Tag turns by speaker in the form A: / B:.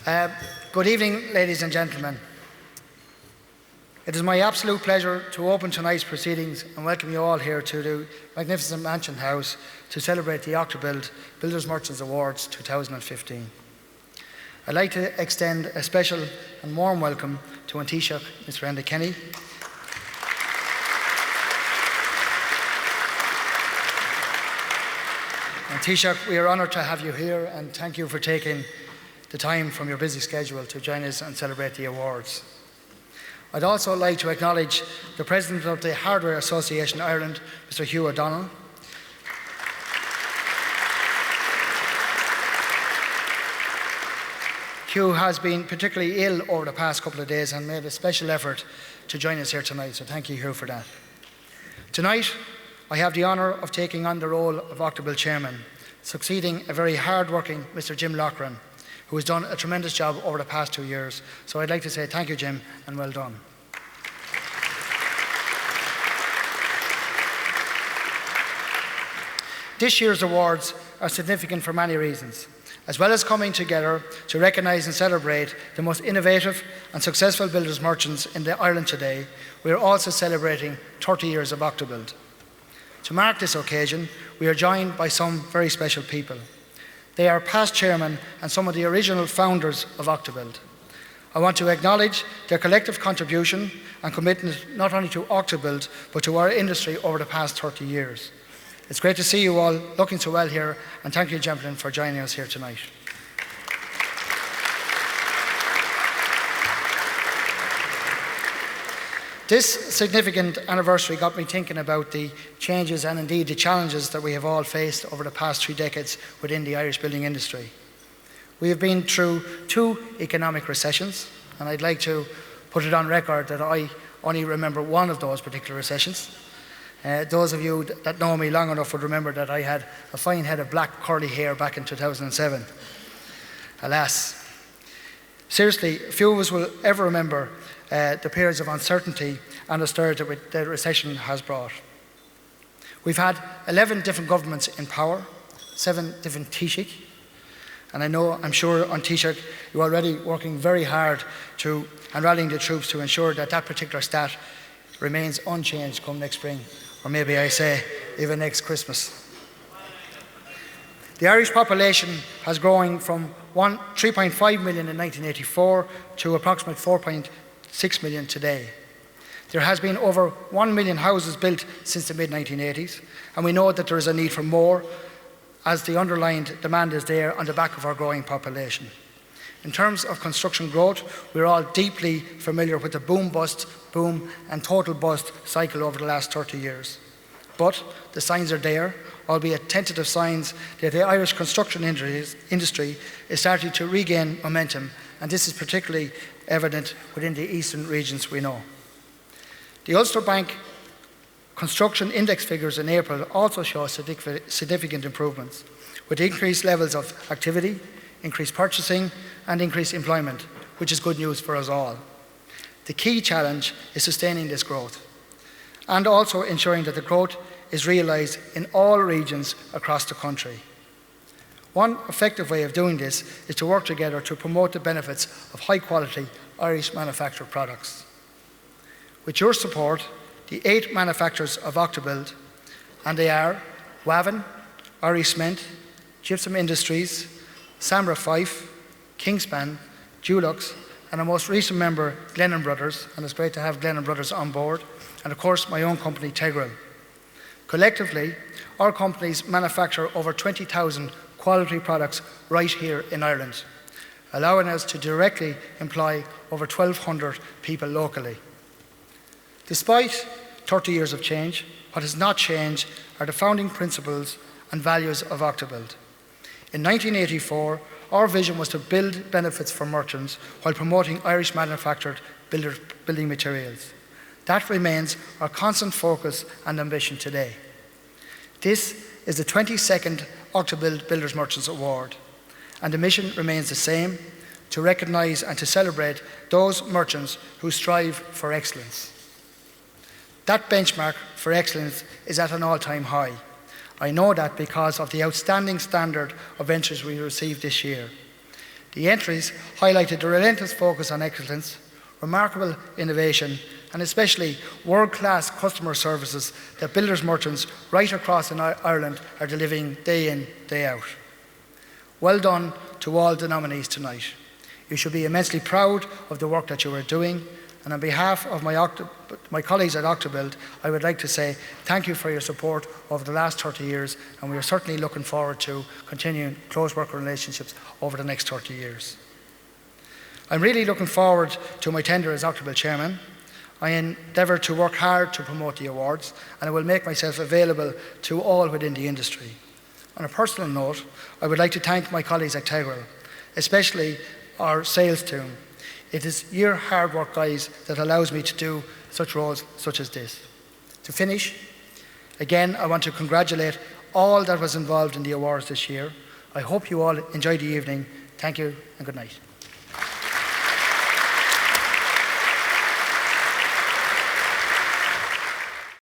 A: Good evening, ladies and gentlemen. It is my absolute pleasure to open tonight's proceedings and welcome you all here to the magnificent Mansion House to celebrate the Octabuild Builders Merchants Awards 2015. I'd like to extend a special and warm welcome to Tadhg, Mr. Enda Kenny, and Tadhg, we are honoured to have you here and thank you for taking the time from your busy schedule to join us and celebrate the awards. I'd also like to acknowledge the President of the Hardware Association Ireland, Mr. Hugh O'Donnell, Hugh has been particularly ill over the past couple of days and made a special effort to join us here tonight, so thank you, Hugh, for that. Tonight, I have the honour of taking on the role of Octabuild Chairman, succeeding a very hard-working Mr. Jim Loughran, who has done a tremendous job over the past 2 years. So I'd like to say thank you, Jim, and well done. This year's awards are significant for many reasons. As well as coming together to recognise and celebrate the most innovative and successful builders merchants in Ireland today, we are also celebrating 30 years of Octabuild. To mark this occasion, we are joined by some very special people. They are past chairmen and some of the original founders of Octabuild. I want to acknowledge their collective contribution and commitment not only to Octabuild but to our industry over the past 30 years. It's great to see you all looking so well here, and thank you, gentlemen, for joining us here tonight. This significant anniversary got me thinking about the changes and indeed the challenges that we have all faced over the past 3 decades within the Irish building industry. We have been through 2 economic recessions, and I'd like to put it on record that I only remember one of those particular recessions. Those of you that know me long enough would remember that I had a fine head of black curly hair back in 2007. Alas. Seriously, few of us will ever remember the periods of uncertainty and austerity that the recession has brought. We've had 11 different governments in power, 7 different Taoiseach, and I'm sure on Taoiseach you're already working very hard and rallying the troops to ensure that that particular stat remains unchanged come next spring, or maybe I say even next Christmas. The Irish population has grown from 3.5 million in 1984 to approximately 4.6 million today. There has been over 1 million houses built since the mid-1980s, and we know that there is a need for more as the underlying demand is there on the back of our growing population. In terms of construction growth, we're all deeply familiar with the boom-bust, boom and total bust cycle over the last 30 years. But the signs are there, albeit tentative signs that the Irish construction industry is starting to regain momentum, and this is particularly evident within the eastern regions we know. The Ulster Bank construction index figures in April also show significant improvements, with increased levels of activity, increased purchasing and increased employment, which is good news for us all. The key challenge is sustaining this growth and also ensuring that the growth is realised in all regions across the country. One effective way of doing this is to work together to promote the benefits of high-quality Irish manufactured products. With your support, the 8 manufacturers of Octabuild, and they are Wavin, Irish Cement, Gypsum Industries, Samra Fife, Kingspan, Dulux, and a most recent member, Glennon Brothers, and it's great to have Glennon Brothers on board, and of course my own company, Tadhg. Collectively, our companies manufacture over 20,000 quality products right here in Ireland, allowing us to directly employ over 1,200 people locally. Despite 30 years of change, what has not changed are the founding principles and values of Octabuild. In 1984, our vision was to build benefits for merchants while promoting Irish manufactured building materials. That remains our constant focus and ambition today. This is the 22nd Octabuild Builders Merchants Award, and the mission remains the same: to recognise and to celebrate those merchants who strive for excellence. That benchmark for excellence is at an all-time high. I know that because of the outstanding standard of entries we received this year. The entries highlighted the relentless focus on excellence, remarkable innovation, and especially world-class customer services that builders merchants right across Ireland are delivering day in, day out. Well done to all the nominees tonight. You should be immensely proud of the work that you are doing, and on behalf of my colleagues at Octabuild, I would like to say thank you for your support over the last 30 years, and we are certainly looking forward to continuing close working relationships over the next 30 years. I'm really looking forward to my tenure as Octabuild Chairman. I endeavour to work hard to promote the awards, and I will make myself available to all within the industry. On a personal note, I would like to thank my colleagues at Tadhg, especially our sales team. It is your hard work, guys, that allows me to do such roles such as this. To finish, again, I want to congratulate all that was involved in the awards this year. I hope you all enjoyed the evening. Thank you and good night.